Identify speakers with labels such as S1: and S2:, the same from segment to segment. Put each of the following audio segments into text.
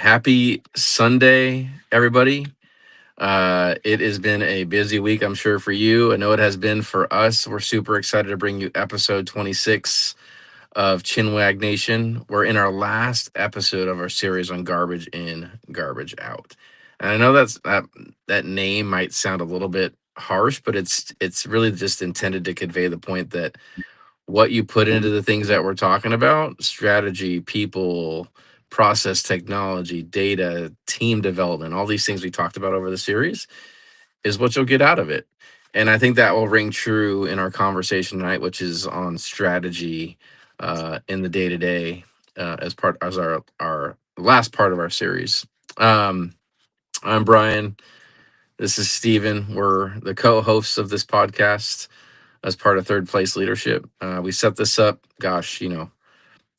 S1: Happy Sunday, everybody. It has been a busy week, I'm sure, for you. I know it has been for us. We're super excited to bring you episode 26 of Chinwag Nation. We're in our last episode of our series on garbage in, garbage out. And I know that name might sound a little bit harsh, but it's really just intended to convey the point that what you put into the things that we're talking about, strategy, people, process, technology, data, team development, all these things we talked about over the series is what you'll get out of it. And I think that will ring true in our conversation tonight, which is on strategy in the day to day as our last part of our series. Um, I'm Brian. This is Steven. We're the co-hosts of this podcast as part of Third Place Leadership. We set this up,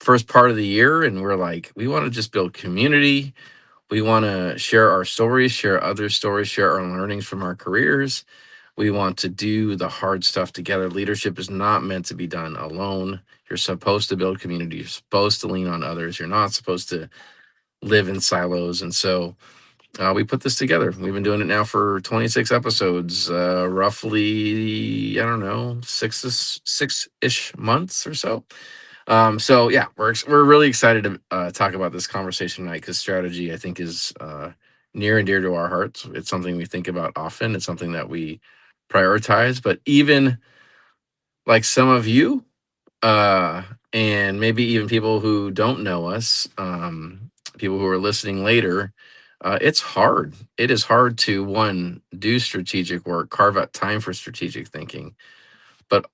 S1: first part of the year, and we're like, we want to just build community. We want to share our stories, share other stories, share our learnings from our careers. We want to do the hard stuff together. Leadership is not meant to be done alone. You're supposed to build community. You're supposed to lean on others. You're not supposed to live in silos. And so we put this together. We've been doing it now for 26 episodes, roughly, I don't know, six-ish months or so. So yeah, we're really excited to talk about this conversation tonight because strategy, I think, is near and dear to our hearts. It's something we think about often. It's something that we prioritize. But even like some of you, uh, and maybe even people who don't know us, people who are listening later, it's hard. It is hard to do strategic work, carve out time for strategic thinking, but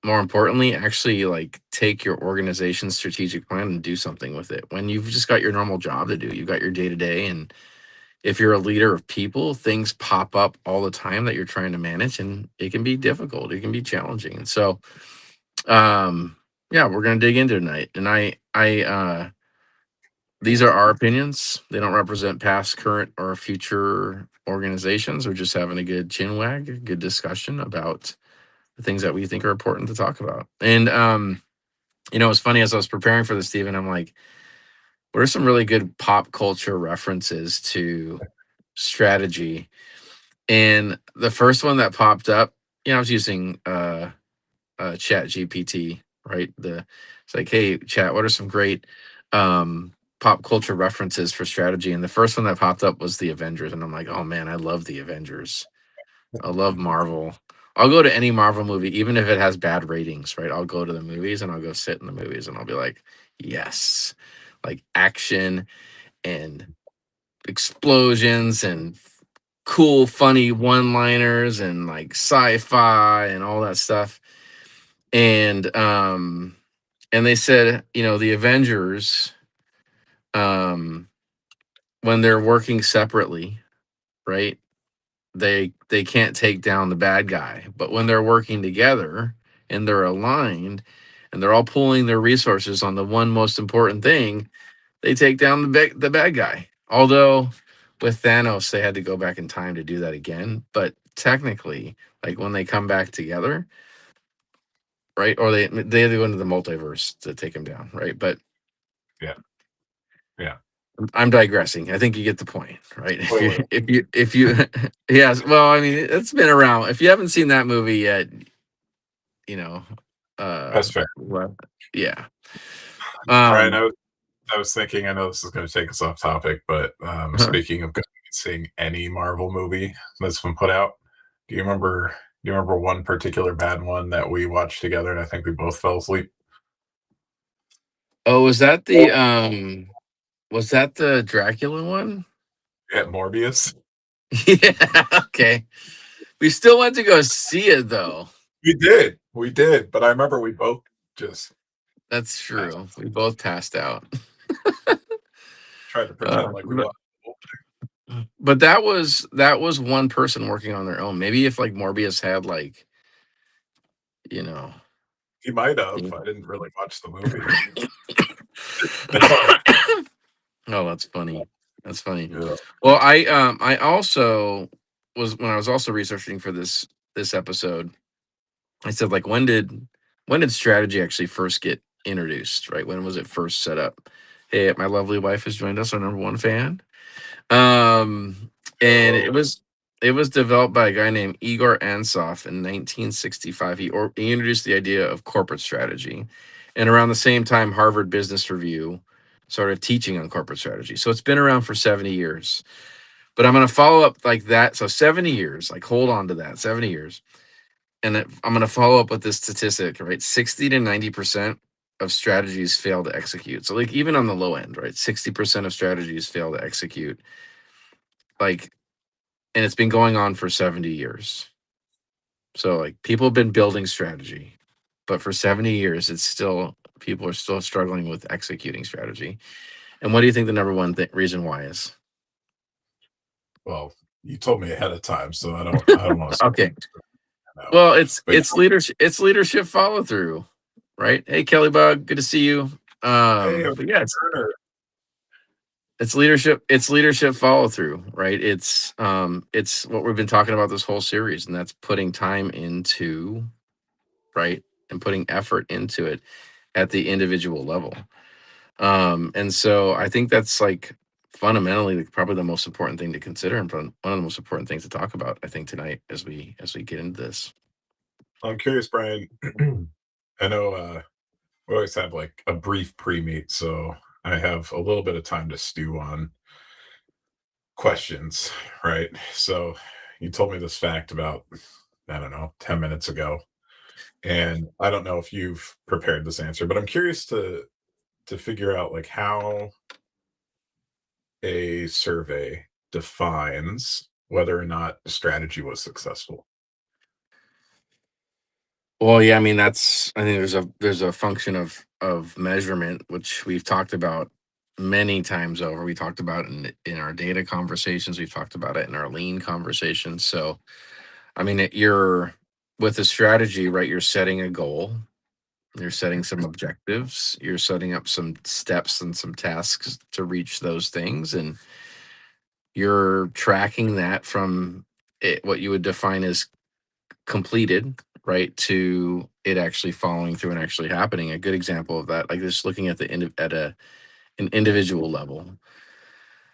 S1: more importantly, actually like take your organization's strategic plan and do something with it. When you've just got your normal job to do, you've got your day to day, and if you're a leader of people, things pop up all the time that you're trying to manage, and it can be difficult. It can be challenging, and so yeah, we're gonna dig into tonight. And these are our opinions. They don't represent past, current, or future organizations. We're just having a good chin wag, a good discussion about the things that we think are important to talk about. And it's funny, as I was preparing for this, Stephen, I'm like, what are some really good pop culture references to strategy? And the first one that popped up, I was using Chat GPT, right? It's like, hey, Chat, what are some great pop culture references for strategy? And the first one that popped up was the Avengers, and I'm like, oh man, I love the Avengers. I love Marvel. I'll go to any Marvel movie, even if it has bad ratings, right? I'll go to the movies and I'll go sit in the movies and I'll be like, yes, like action and explosions and cool, funny one-liners and like sci-fi and all that stuff. And they said, the Avengers, um, when they're working separately, right? They can't take down the bad guy, but when they're working together and they're aligned and they're all pulling their resources on the one most important thing, they take down the bad guy. Although with Thanos they had to go back in time to do that again, but technically, like when they come back together, right, or they had to go into the multiverse to take him down, right? But
S2: Yeah. Yeah.
S1: I'm digressing. I think you get the point, right?
S2: Totally.
S1: If you yes, well, I mean, it's been around. If you haven't seen that movie yet, you know,
S2: That's fair.
S1: well, yeah.
S2: Brian,
S1: Um,
S2: I was thinking, I know this is going to take us off topic, but
S1: huh.
S2: speaking of going and seeing any Marvel movie that's been put out, do you remember? Do you remember one particular bad one that we watched together, and I think we both fell asleep?
S1: Oh, was that the Dracula one?
S2: At Morbius.
S1: Yeah, okay. We still went to go see it though.
S2: We did, but I remember we both just
S1: That's
S2: passed,
S1: true. We both passed out.
S2: tried to pretend
S1: Uh,
S2: like we
S1: but
S2: watched.
S1: but that was one person working on their own. Maybe if like Morbius had like, you know,
S2: He might have.
S1: you
S2: I didn't really watch the movie.
S1: Oh, that's funny. That's funny.
S2: Yeah.
S1: Well, I also was when I was also researching for this episode, I said like when did strategy actually first get introduced, right? When was it first set up? Hey, my lovely wife has joined us, our number one fan. Um, and it was developed by a guy named Igor Ansoff in 1965. He introduced the idea of corporate strategy, and around the same time, Harvard Business Review started teaching on corporate strategy. So it's been around for 70 years. But I'm going to follow up like that. So 70 years, like hold on to that, 70 years. And I'm going to follow up with this statistic, right? 60 to 90% of strategies fail to execute. So like even on the low end, right? 60% of strategies fail to execute. Like, and it's been going on for 70 years. So like people have been building strategy, but for 70 years, it's still people are still struggling with executing strategy. And what do you think the number one reason why is?
S2: Well, you told me ahead of time, so I don't want to
S1: Okay.
S2: out.
S1: Well, it's
S2: But
S1: it's leadership. It's leadership follow through, right? Hey, Kelly Bug, good to see you.
S2: hey,
S1: But yeah, it's
S2: Turner.
S1: it's leadership. It's leadership follow through, right? It's what we've been talking about this whole series, and that's putting time into right and putting effort into it at the individual level. And so I think that's like fundamentally probably the most important thing to consider and one of the most important things to talk about. I think tonight as we get into this.
S2: I'm curious, Brian. I know we always have like a brief pre-meet, so I have a little bit of time to stew on questions, right? So you told me this fact about, I don't know, 10 minutes ago. And I don't know if you've prepared this answer, but I'm curious to figure out like how a survey defines whether or not the strategy was successful.
S1: Well, yeah, I mean I think there's a function of measurement which we've talked about many times over. We talked about in our data conversations, we've talked about it in our lean conversations. So, I mean, you're with a strategy, right? You're setting a goal, you're setting some objectives, you're setting up some steps and some tasks to reach those things, and you're tracking that from what you would define as completed, right, to it actually following through and actually happening. A good example of that, like just looking at an individual level.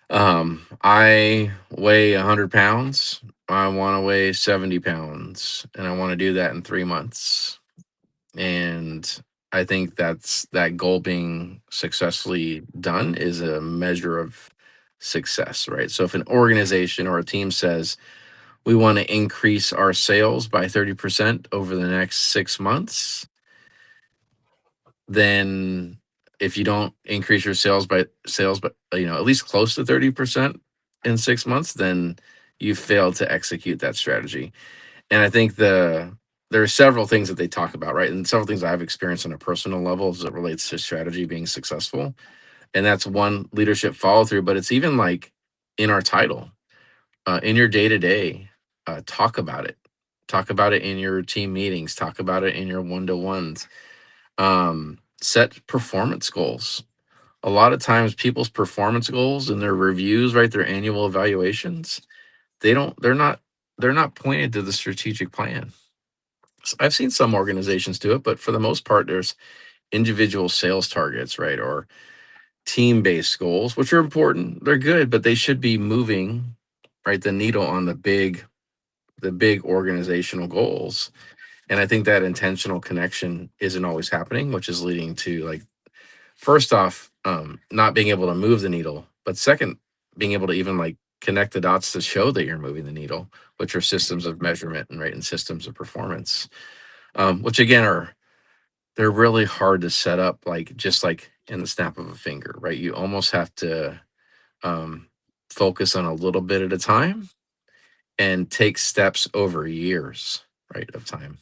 S1: I weigh 100 pounds. I want to weigh 70 pounds, and I want to do that in 3 months. And I think that goal being successfully done is a measure of success, right? So if an organization or a team says we want to increase our sales by 30% over the next 6 months, then if you don't increase your sales, but at least close to 30% in 6 months, then you failed to execute that strategy. And I think there are several things that they talk about, right? And several things I've experienced on a personal level as it relates to strategy being successful. And that's one, leadership follow through, but it's even like in our title, in your day to day, talk about it. Talk about it in your team meetings. Talk about it in your one to ones. Set performance goals. A lot of times, people's performance goals and their reviews, right, their annual evaluations, they don't. They're not pointed to the strategic plan. I've seen some organizations do it, but for the most part, there's individual sales targets, right, or team-based goals, which are important. They're good, but they should be moving right the needle on the big organizational goals. And I think that intentional connection isn't always happening, which is leading to like first off, not being able to move the needle, but second, being able to even like connect the dots to show that you're moving the needle, which are systems of measurement and systems of performance, which again they're really hard to set up like just like in the snap of a finger, right? You almost have to um, focus on a little bit at a time and take steps over years, right, of time.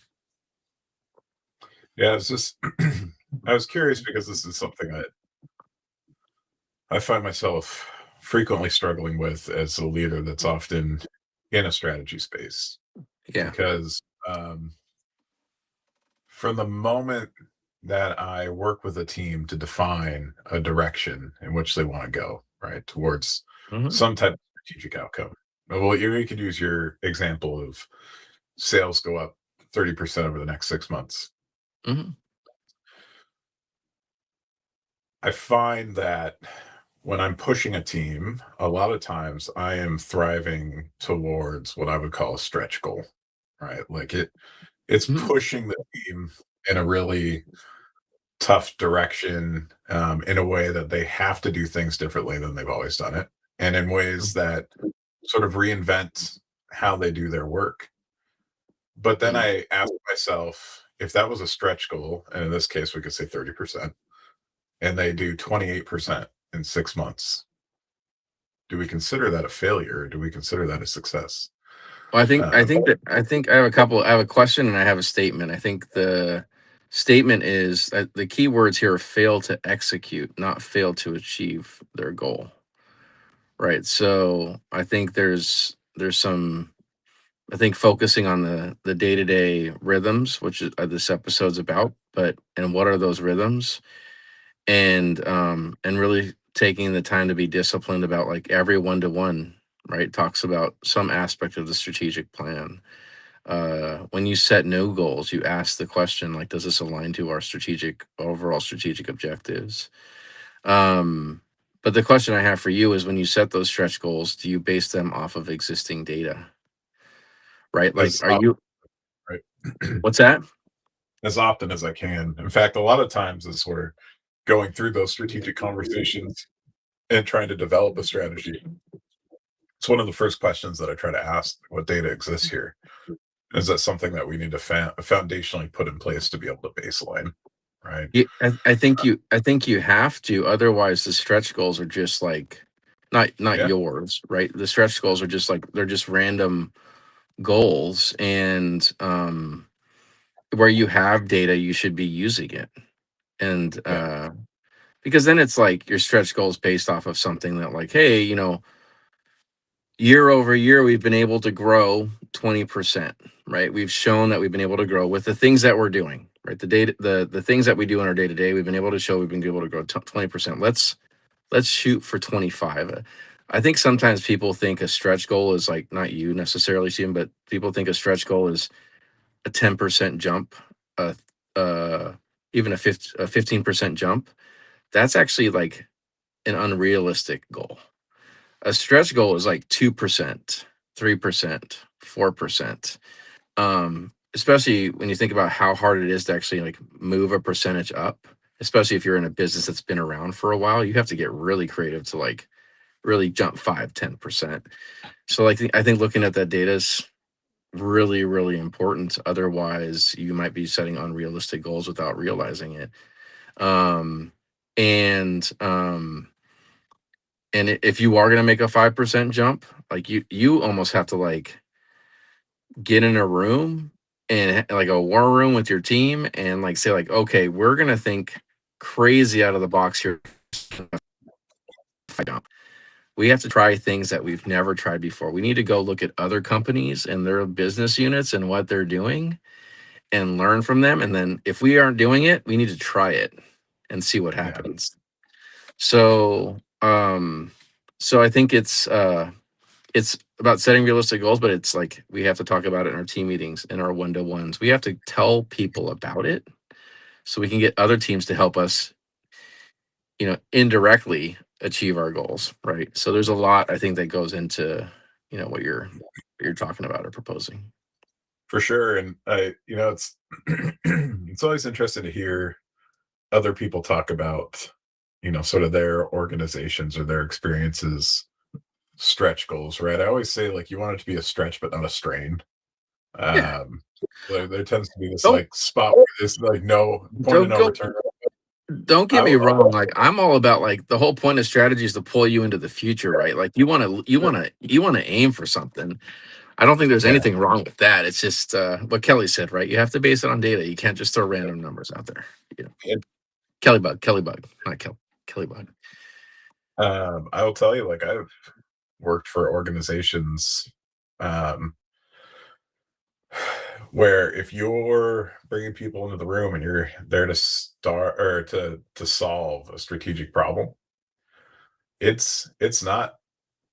S2: Yeah, it's just I was curious because this is something I find myself frequently struggling with as a leader that's often in a strategy space
S1: Yeah.
S2: because from the moment that I work with a team to define a direction in which they want to go, right, towards
S1: Hmm.
S2: some type of strategic outcome. Well, you could use your example of sales go up 30% over the next 6 months.
S1: Hmm.
S2: I find that when I'm pushing a team, a lot of times I am thriving towards what I would call a stretch goal, right? Like it's
S1: Mhm,
S2: pushing the team in a really tough direction, in a way that they have to do things differently than they've always done it, and in ways that sort of reinvent how they do their work. But then
S1: mhm.
S2: I ask myself, if that was a stretch goal, and in this case we could say 30%, and they do 28% in 6 months, do we consider that a failure or do we consider that a success?
S1: Well,
S2: Um,
S1: I think I have a couple. I have a question and I have a statement. I think the statement is that the key words here are fail to execute, not fail to achieve their goal. Right. So I think there's some I think focusing on the day to day rhythms, which is, this episode's about, but and what are those rhythms, and really taking the time to be disciplined about like every one to one. Right, talks about some aspect of the strategic plan. When you set new goals, you ask the question like, does this align to our strategic overall strategic objectives? Um, but the question I have for you is when you set those stretch goals, do you base them off of existing data? Right? Like,
S2: as
S1: are
S2: often,
S1: you,
S2: right?
S1: what's that?
S2: As often as I can. In fact, a lot of times as we're going through those strategic conversations and trying to develop a strategy, it's one of the first questions that I try to ask: what data exists here? Is that something that we need to foundationally put in place to be able to baseline, right?
S1: I think you have to. Otherwise, the stretch goals are just like, not
S2: Yeah,
S1: yours, right? The stretch goals are just like they're just random goals, and where you have data, you should be using it. And
S2: yeah,
S1: because then it's like your stretch goals based off of something that like, hey, year over year we've been able to grow 20%, right? We've shown that we've been able to grow with the things that we're doing, right? The data, the things that we do in our day to day, we've been able to show we've been able to grow 20%. Let's shoot for 25. I think sometimes people think a stretch goal is like, not you necessarily, Stephen, but people think a stretch goal is a 10% jump, uh, uh, even a 15% jump. That's actually like an unrealistic goal. A stretch goal is like 2%, 3%, 4%. Especially when you think about how hard it is to actually like move a percentage up, especially if you're in a business that's been around for a while, you have to get really creative to like really jump 5, 10%. So like I think looking at that data is really, really important. Otherwise, you might be setting unrealistic goals without realizing it. Um, and if you are going to make a 5% jump, like you almost have to like get in a room and like a war room with your team and like say like, okay, we're going to think crazy out of the box here. We have to try things that we've never tried before. We need to go look at other companies and their business units and what they're doing and learn from them. And then if we aren't doing it, we need to try it and see what
S2: yeah,
S1: happens. So, so I think it's about setting realistic goals, but it's like we have to talk about it in our team meetings, in our one to ones. We have to tell people about it so we can get other teams to help us, indirectly achieve our goals, right? So there's a lot I think that goes into, what you're talking about or proposing.
S2: for sure. And it's it's always interesting to hear other people talk about, sort of their organizations or their experiences stretch goals, right? I always say like you want it to be a stretch but not a strain.
S1: Yeah.
S2: Um, there tends to be this
S1: Don't
S2: like spot where there's like no point of
S1: don't
S2: no
S1: go
S2: return.
S1: don't
S2: I,
S1: get me wrong. Like I'm all about like the whole point of strategy is to pull you into the future, right? Like you want to aim for something. I don't think there's
S2: yeah,
S1: anything wrong with that. It's just what Kelly said, right? You have to base it on data. You can't just throw random numbers out there. You know,
S2: it,
S1: Kelly Bug, not Kelly Bug.
S2: I will tell you, like I've worked for organizations, um, where if you're bringing people into the room and you're there to start or to solve a strategic problem, it's not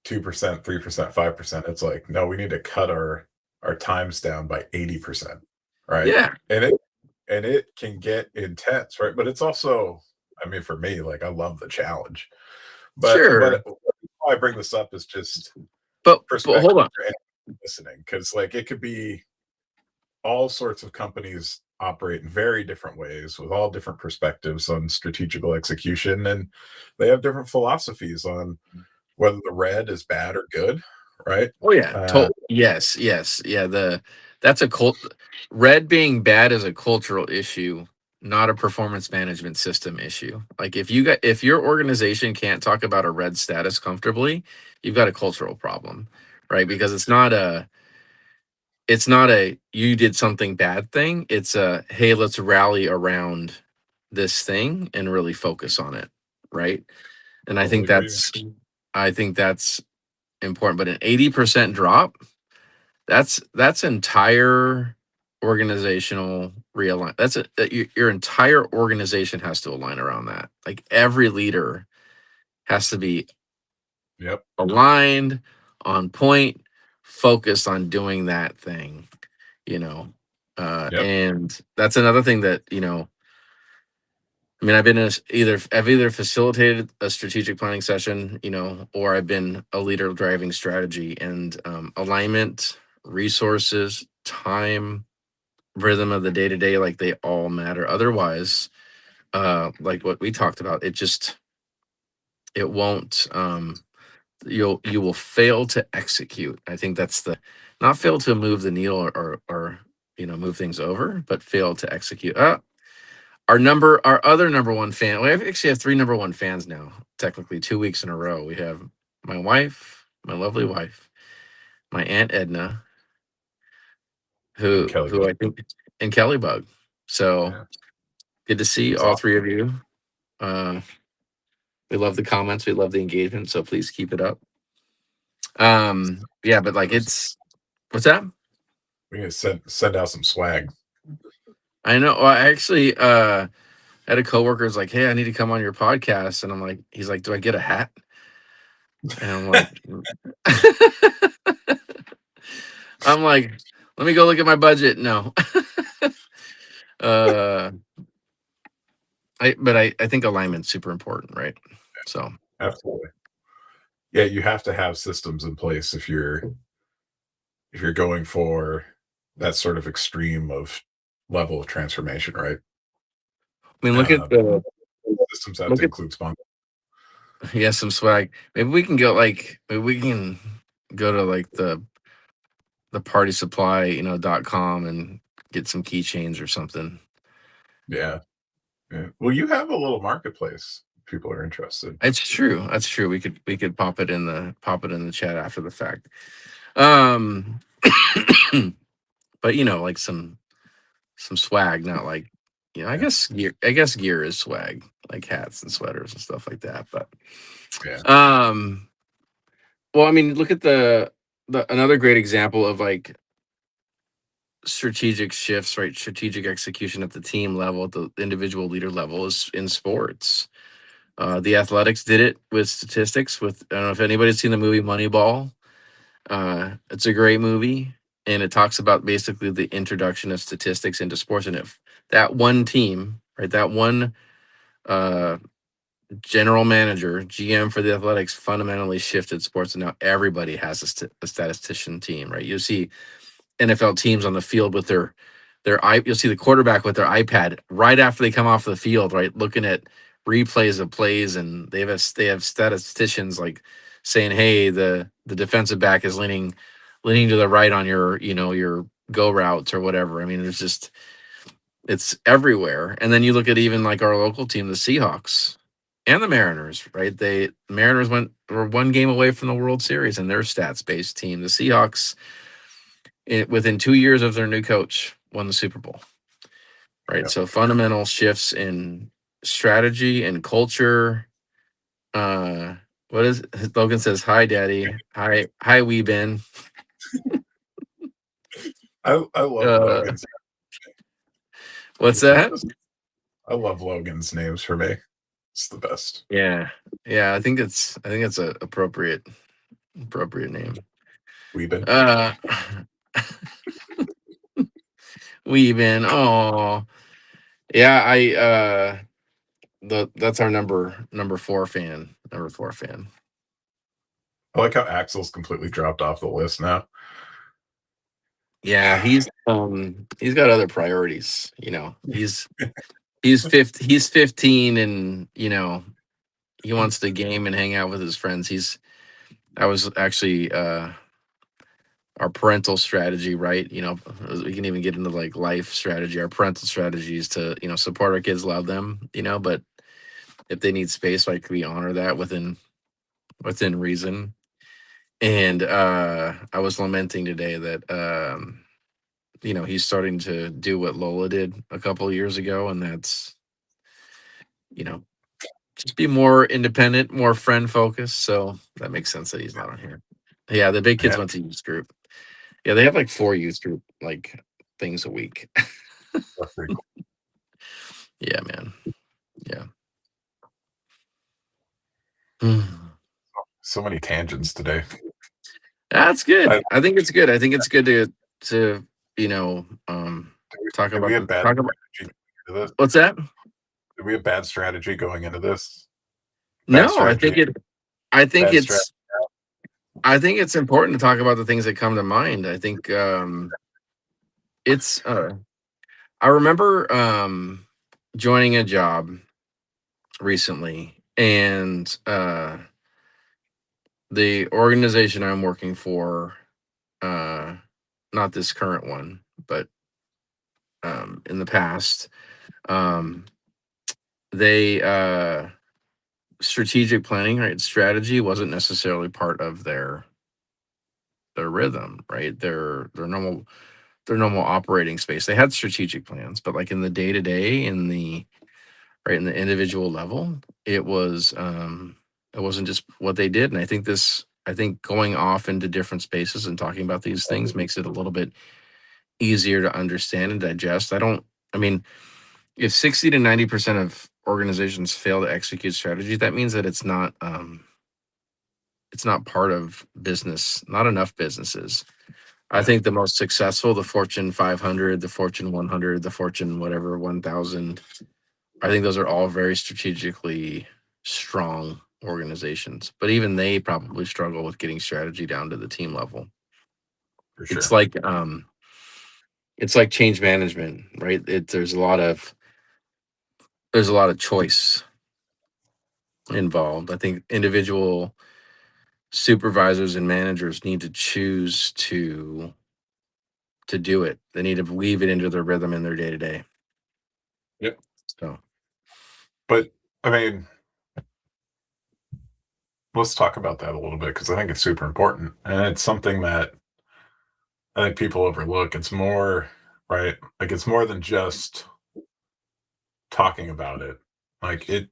S2: 2%, 3%, 5%. It's like, no, we need to cut our times down by 80%, right?
S1: Yeah,
S2: And it can get intense, right? But it's also I mean, for me, like I love the challenge. But
S1: Sure,
S2: why I bring this up is just
S1: but
S2: perspective
S1: hold on.
S2: for anyone listening, because like it could be all sorts of companies operate in very different ways with all different perspectives on strategical execution, and they have different philosophies on whether the red is bad or good, right?
S1: Oh yeah,
S2: Uh,
S1: yes, yes, yeah. That's a cult. Red being bad is a cultural issue, not a performance management system issue. Like if your organization can't talk about a red status comfortably, you've got a cultural problem, right? Because it's not a you did something bad thing. It's a hey, let's rally around this thing and really focus on it, right? And
S2: totally agree.
S1: I think that's important. But an 80% drop, that's entire organizational realign. Your entire organization has to align around that. Like every leader has to be
S2: Yep,
S1: aligned, on point, focused on doing that thing, you know.
S2: yep,
S1: And that's another thing that, I mean, I've either facilitated a strategic planning session, or I've been a leader driving strategy and alignment, resources, time, rhythm of the day to day, like they all matter. Otherwise, like what we talked about, it won't. You will fail to execute. I think that's the not fail to move the needle or move things over, but fail to execute. Our other number one fan. We actually have three number one fans now. Technically, 2 weeks in a row. We have my wife, my lovely wife, my aunt Edna,
S2: and
S1: who
S2: Kelly
S1: who
S2: Bug.
S1: I think, and Kelly Bug. So
S2: Yeah,
S1: good to see
S2: it's
S1: all
S2: awesome.
S1: three of you. Uh, we love the comments. We love the engagement. So please keep it up. Yeah, but like what's that?
S2: We need to send out some swag.
S1: I know. Well, I actually had a coworker who's like, "Hey, I need to come on your podcast," and I'm like, he's like, "Do I get a hat?" And I'm like, I'm like, let me go look at my budget. No. uh I think alignment's super important, right? So
S2: Absolutely. Yeah, you have to have systems in place if you're going for that sort of extreme of level of transformation, right?
S1: I mean
S2: Uh, systems have
S1: look
S2: to
S1: at
S2: include sponsors.
S1: yeah, some swag. Maybe we can go to like the party supply, .com and get some keychains or something.
S2: Yeah, yeah. Well, you have a little marketplace. People are interested.
S1: It's true. That's true. We could pop it in the chat after the fact. Um but like some swag, not like
S2: Yeah,
S1: I guess gear is swag, like hats and sweaters and stuff like that. But
S2: yeah,
S1: um well, I mean, look at the another great example of like strategic shifts, right? Strategic execution at the team level, at the individual leader level is in sports. The Athletics did it with statistics. With I don't know if anybody's seen the movie Moneyball. It's a great movie, and it talks about basically the introduction of statistics into sports. And if that one team, right, that one uh, general manager, GM for the Athletics, fundamentally shifted sports, and now everybody has a statistician team, right? You see NFL teams on the field with you'll see the quarterback with their iPad right after they come off the field, right, looking at replays of plays, and they have statisticians like saying, "Hey, the defensive back is leaning to the right on your go routes or whatever." I mean, it's everywhere. And then you look at even like our local team, the Seahawks and the Mariners, right? Mariners were one game away from the World Series and their stats based team. The Seahawks, within 2 years of their new coach, won the Super Bowl, right?
S2: yeah.
S1: So fundamental shifts in strategy and culture. Uh, what is Logan says? Hi, Daddy. Hi, wee Ben.
S2: I love
S1: Uh,
S2: Logan's.
S1: what's
S2: It's
S1: that?
S2: just I love Logan's names for me. It's the best.
S1: Yeah, yeah. I think it's a appropriate name.
S2: Weeben.
S1: Uh, wee Ben. Oh, yeah. that's our number 4 fan. Number 4 fan.
S2: I like how Axel's completely dropped off the list now.
S1: Yeah, he's got other priorities. He's 15, and he wants to game and hang out with his friends. He's That was actually our parental strategy, right? We can even get into like life strategy. Our parental strategy is to support our kids, love them, but if they need space, like we honor that within reason. And I was lamenting today that he's starting to do what Lola did a couple of years ago, and that's you know just be more independent, more friend focused. So that makes sense that he's not on here. Yeah, the big kids
S2: Yeah,
S1: went to youth group. Yeah, they have like 4 youth group like things a week.
S2: that's pretty cool.
S1: Yeah, man. Yeah. Mm.
S2: So many tangents today.
S1: That's
S2: I,
S1: good. I think it's good. I think it's good to you know um talk
S2: did we
S1: about
S2: have
S1: the
S2: bad
S1: talk about
S2: strategy going into this?
S1: what's that?
S2: Did we have bad strategy going into this? Bad
S1: No,
S2: strategy.
S1: I think
S2: Bad strategy.
S1: it's I think it's important to talk about the things that come to mind. I think it's I remember joining a job recently, and the organization I'm working for, uh not this current one, but in the past, um they strategic planning, right? Strategy wasn't necessarily part of their rhythm, right? Their normal operating space. They had strategic plans, but like in the day to day, in the individual level, it wasn't just what they did. And I think going off into different spaces and talking about these things makes it a little bit easier to understand and digest. I mean, if 60 to 90% of organizations fail to execute strategy, that means that it's not part of business, not enough businesses. I
S2: Yeah,
S1: think the most successful, the Fortune 500, the Fortune 100, the Fortune whatever 1000, I think those are all very strategically strong organizations. But even they probably struggle with getting strategy down to the team level.
S2: for
S1: It's
S2: sure.
S1: like it's like change management, right? There's a lot of choice involved. I think individual supervisors and managers need to choose to do it. They need to weave it into their rhythm in their day to day.
S2: Yep.
S1: So
S2: But I mean, let's talk about that a little bit because I think it's super important. And it's something that I think people overlook. It's more, right? Like it's more than just talking about it. Like it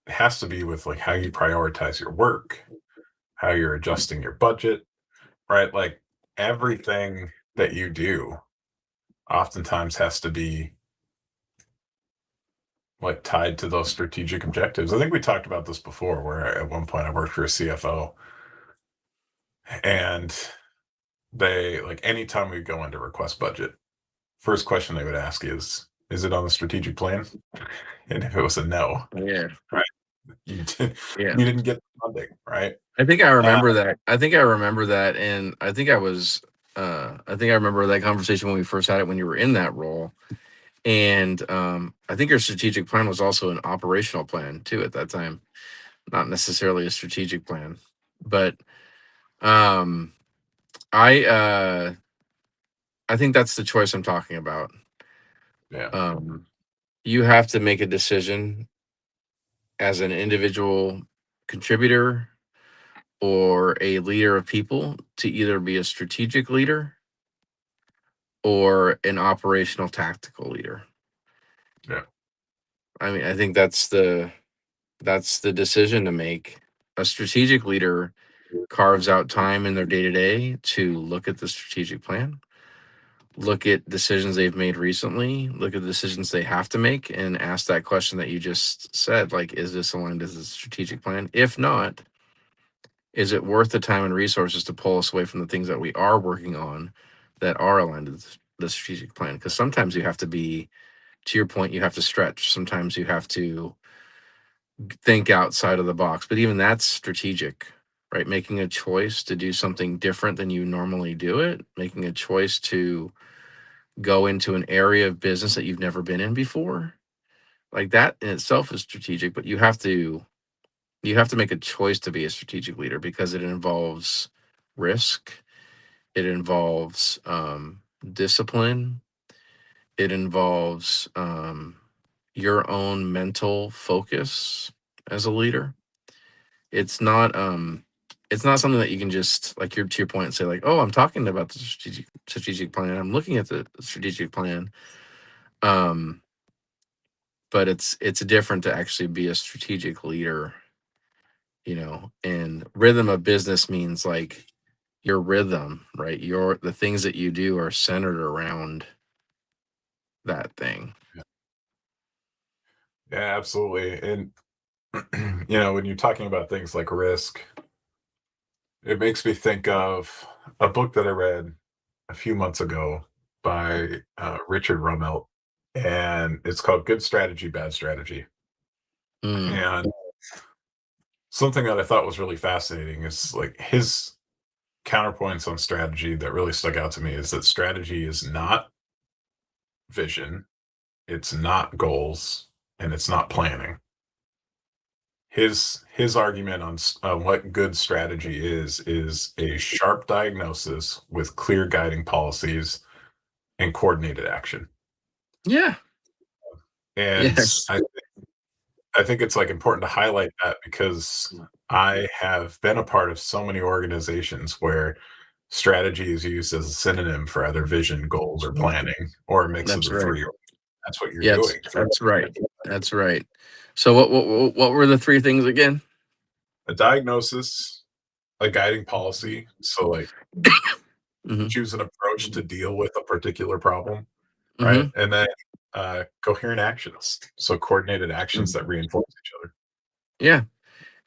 S2: has to be with like how you prioritize your work, how you're adjusting your budget, right? Like everything that you do oftentimes has to be like tied to those strategic objectives. I think we talked about this before where at one point I worked for a CFO and they like anytime we go in to request budget, first question they would ask is it on the strategic plan? And if it was a no,
S1: yeah,
S2: right, you did
S1: yeah.
S2: you didn't get the funding, right?
S1: I think I
S2: Uh,
S1: remember that. I think I remember that, and I think I remember that conversation when we first had it when you were in that role. And I think your strategic plan was also an operational plan too at that time, not necessarily a strategic plan. But um, I uh, I think that's the choice I'm talking about.
S2: yeah,
S1: Um, you have to make a decision as an individual contributor or a leader of people to either be a strategic leader or an operational tactical leader.
S2: yeah,
S1: I mean, I think that's the decision to make. A strategic leader carves out time in their day to day to look at the strategic plan, look at decisions they've made recently, look at the decisions they have to make, and ask that question that you just said, like, is this aligned to the strategic plan? If not, is it worth the time and resources to pull us away from the things that we are working on that are aligned to the strategic plan? Because sometimes you have to be to your point, you have to stretch. Sometimes you have to think outside of the box, but even that's strategic, right? Making a choice to do something different than you normally do it, making a choice to go into an area of business that you've never been in before. Like that in itself is strategic, but you have to make a choice to be a strategic leader because it involves risk, it involves discipline, it involves your own mental focus as a leader. It's not it's not something that you can just like your to your point and say like, oh, I'm talking about the strategic plan. I'm looking at the strategic plan. Um, but it's different to actually be a strategic leader, and rhythm of business means like your rhythm, right? The things that you do are centered around that thing.
S2: Yeah, yeah, absolutely. And when you're talking about things like risk, it makes me think of a book that I read a few months ago by Richard Rummelt, and it's called Good Strategy, Bad Strategy.
S1: Mm.
S2: And something that I thought was really fascinating is like his counterpoints on strategy that really stuck out to me is that strategy is not vision, it's not goals, and it's not planning. His argument on what good strategy is a sharp diagnosis with clear guiding policies and coordinated action.
S1: Yeah.
S2: And
S1: Yes.
S2: I think it's like important to highlight that because I have been a part of so many organizations where strategy is used as a synonym for either vision, goals, or planning, or a mix of
S1: That's
S2: the
S1: right.
S2: three. That's what you're
S1: Yeah,
S2: doing.
S1: that's right. That's right. So what were the three things again?
S2: A diagnosis, a guiding policy. So like
S1: Hmm.
S2: choose an approach to deal with a particular problem, right?
S1: Hmm.
S2: And then coherent actions. So coordinated actions that reinforce each other.
S1: Yeah.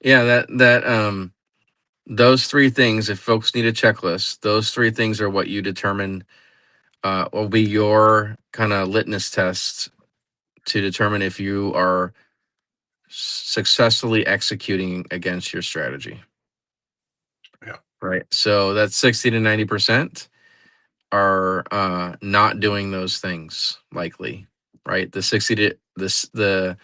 S1: Yeah. Those three things, if folks need a checklist, those three things are what you determine will be your kind of litmus test to determine if you are successfully executing against your strategy.
S2: Yeah.
S1: Right. So that's 60 to 90% are not doing those things likely. Right. The 60 to this the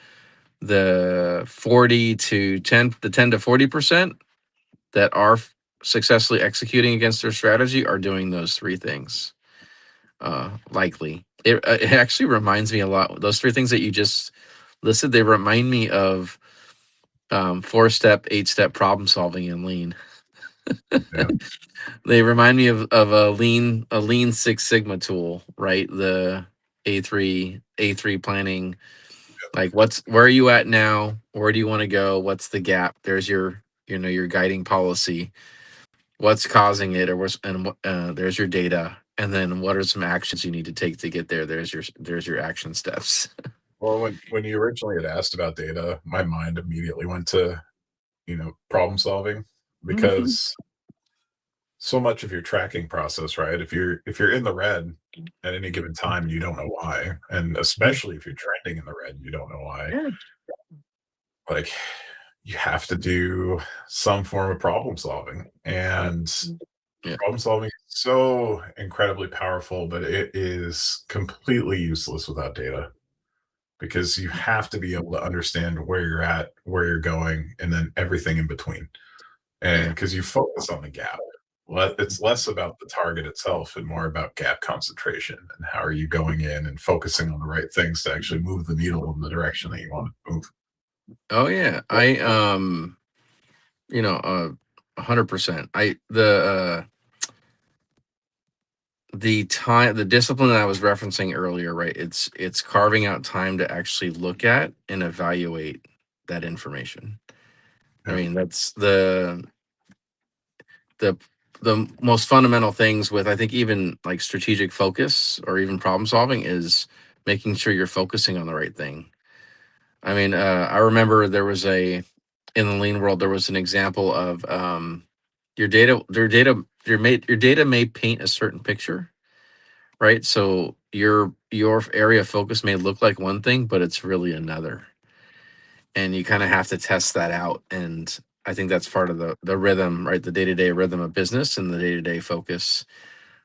S1: 40 to 10 the 10 to 40% that are successfully executing against their strategy are doing those three things likely. It actually reminds me a lot, those three things that you just listed, they remind me of 4-step 8-step problem solving in lean.
S2: Yeah.
S1: They remind me of a lean Six Sigma tool, right? The A3 planning. Like where are you at now? Where do you want to go? What's the gap? There's your guiding policy. What's causing it, or there's your data, and then what are some actions you need to take to get there? There's your action steps.
S2: Well, when you originally had asked about data, my mind immediately went to problem solving
S1: Mhm.
S2: because so much of your tracking process, right? If you're in the red at any given time, you don't know why, and especially if you're trending in the red, you don't know why.
S1: Yeah.
S2: Like you have to do some form of problem solving, and
S1: Yeah.
S2: problem solving is so incredibly powerful, but it is completely useless without data because you have to be able to understand where you're at, where you're going, and then everything in between. And
S1: Yeah.
S2: because you focus on the gap, it's less about the target itself and more about gap concentration and how are you going in and focusing on the right things to actually move the needle in the direction that you want to move.
S1: Oh yeah. I 100%. The discipline that I was referencing earlier, right? It's carving out time to actually look at and evaluate that information. I
S2: Yeah,
S1: mean, that's the the most fundamental things with, I think, even like strategic focus or even problem solving is making sure you're focusing on the right thing. I mean, I remember there was in the lean world, there was an example of your data may paint a certain picture, right? So your area of focus may look like one thing, but it's really another, and you kind of have to test that out. And I think that's part of the rhythm, right? The day to day rhythm of business and the day to day focus.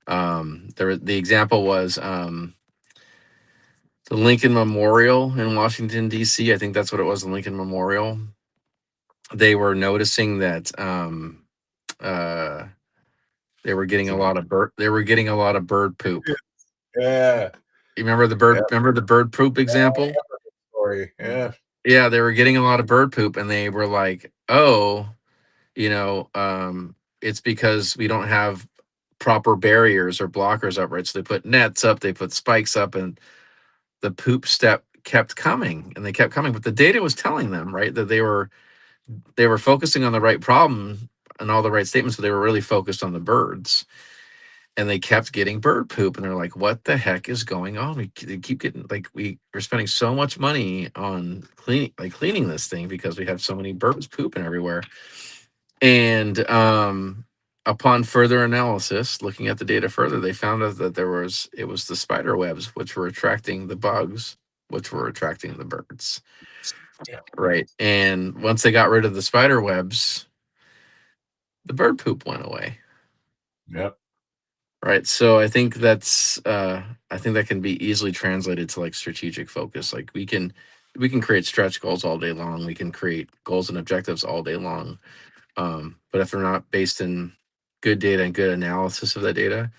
S1: The example was the Lincoln Memorial in Washington D.C. I think that's what it was. The Lincoln Memorial. They were noticing that uh, they were getting
S2: It's
S1: a
S2: a
S1: lot of bird. They were getting a lot of bird poop.
S2: yeah,
S1: You remember the
S2: yeah,
S1: bird? Remember the bird poop example?
S2: story. Yeah,
S1: Yeah, they were getting a lot of bird poop, and they were like, "Oh, it's because we don't have proper barriers or blockers up, right?" So they put nets up, they put spikes up, and the poop step kept coming, and they kept coming. But the data was telling them, right, that they were focusing on the right problem and all the right statements, but they were really focused on the birds, and they kept getting bird poop, and they're like, what the heck is going on? They keep getting, like, we're spending so much money on cleaning this thing because we have so many birds pooping everywhere. And upon further analysis, looking at the data further, they found out that it was the spider webs which were attracting the bugs, which were attracting the birds,
S2: yeah,
S1: right? And once they got rid of the spider webs, the bird poop went away.
S2: yeah,
S1: Right. So I think that can be easily translated to like strategic focus. Like we can create stretch goals all day long. We can create goals and objectives all day long. But if they're not based in good data and good analysis of that data,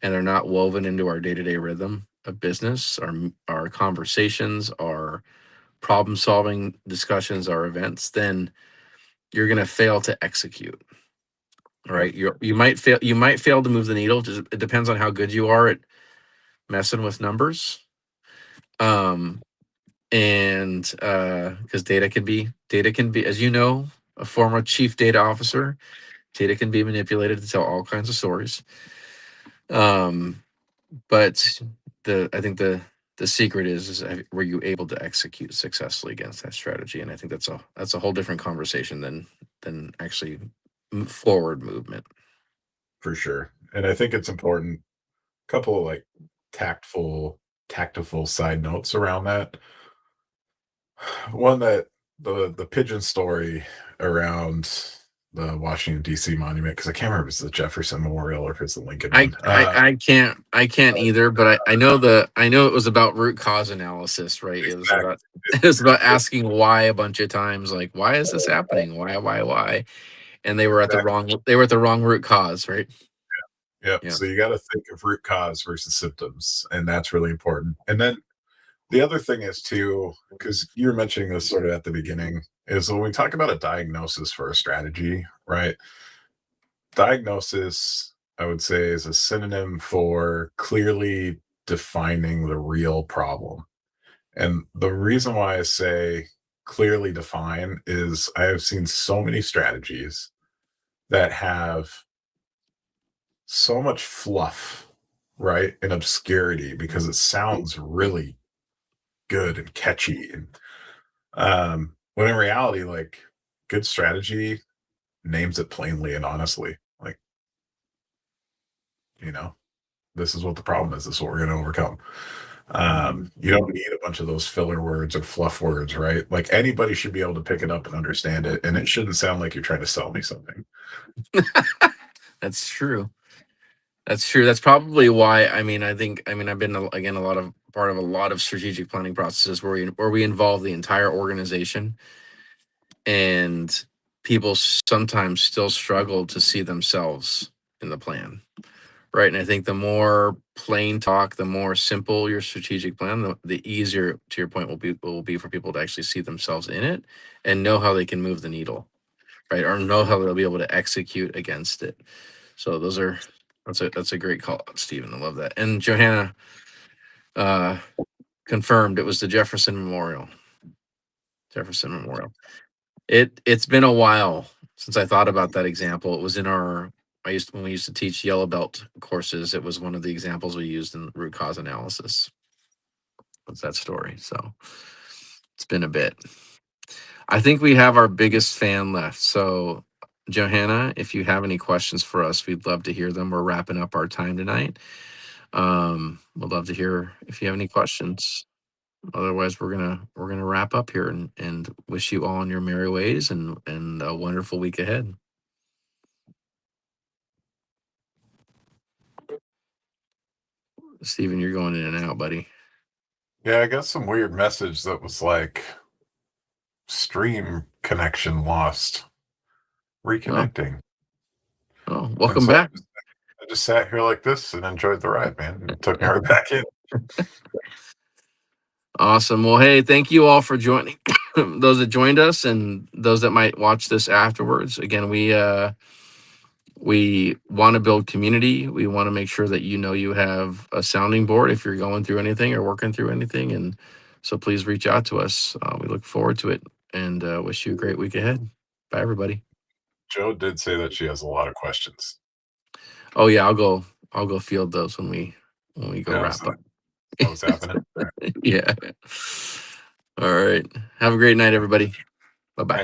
S1: and they're not woven into our day-to-day rhythm of business, our conversations, our problem solving discussions, our events, then you're gonna fail to execute.
S2: yeah,
S1: Right. You might fail to move the needle. Just it depends on how good you are at messing with numbers. Um, and because data can be, as you know, a former chief data officer, data can be manipulated to tell all kinds of stories. Um, but I think the secret is were you able to execute successfully against that strategy? And I think that's a whole different conversation than actually forward movement.
S2: for sure. And I think it's important. Couple of like tactful, tactful side notes around that. One that the pigeon story around the Washington D.C. monument, because I can't remember if it's the Jefferson Memorial or if it's the Lincoln
S1: I
S2: one.
S1: I I can't either, but I know it was about root cause analysis, right? It was
S2: Exactly.
S1: about it was about asking why a bunch of times, like, why is this happening? Why? And
S2: Exactly.
S1: they were at the wrong root cause, right?
S2: Yep.
S1: Yeah.
S2: So you got to think of root cause versus symptoms, and that's really important. And then the other thing is too, because you were mentioning this sort of at the beginning, is when we talk about a diagnosis for a strategy, right? Diagnosis, I would say, is a synonym for clearly defining the real problem. And the reason why I say clearly define is I have seen so many strategies that have so much fluff, right? And obscurity because it sounds really good and catchy. And when in reality, like good strategy names it plainly and honestly. Like, you know, this is what the problem is. This is what we're going to overcome. You don't need a bunch of those filler words or fluff words, right? Like anybody should be able to pick it up and understand it. And it shouldn't sound like you're trying to sell me something.
S1: That's true. That's true. That's probably why. I mean, I've been again a lot of part of a lot of strategic planning processes where we involve the entire organization, and people sometimes still struggle to see themselves in the plan. Right. And I think the more plain talk, the more simple your strategic plan, the easier, to your point, will be for people to actually see themselves in it and know how they can move the needle, right? Or know how they'll be able to execute against it. So that's a great call, Stephen. I love that. And Johanna uh, confirmed it was the Jefferson Memorial. Jefferson Memorial. It's been a while since I thought about that example. It was in our when we used to teach yellow belt courses. It was one of the examples we used in root cause analysis. Was that story? So it's been a bit. I think we have our biggest fan left. So Johanna, if you have any questions for us, we'd love to hear them. We're wrapping up our time tonight. Would love to hear if you have any questions. Otherwise, we're gonna wrap up here and wish you all on your merry ways and a wonderful week ahead. Steven, you're going in and out, buddy.
S2: Yeah, I got some weird message that was like stream connection lost,
S1: Oh,
S2: reconnecting.
S1: oh,
S2: And
S1: welcome
S2: so
S1: back.
S2: I just sat here like this and enjoyed the ride, man. It took me right back in.
S1: Awesome. Well, hey, thank you all for joining. Those that joined us and those that might watch this afterwards. Again, we want to build community. We want to make sure that you know you have a sounding board if you're going through anything or working through anything. And so please reach out to us. We look forward to it and wish you a great week ahead. Bye, everybody.
S2: Joe did say that she has a lot of questions.
S1: Oh yeah, I'll go field those when we go
S2: Yeah,
S1: wrap up.
S2: that was happening.
S1: Yeah. All right. Have a great night, everybody. Bye bye.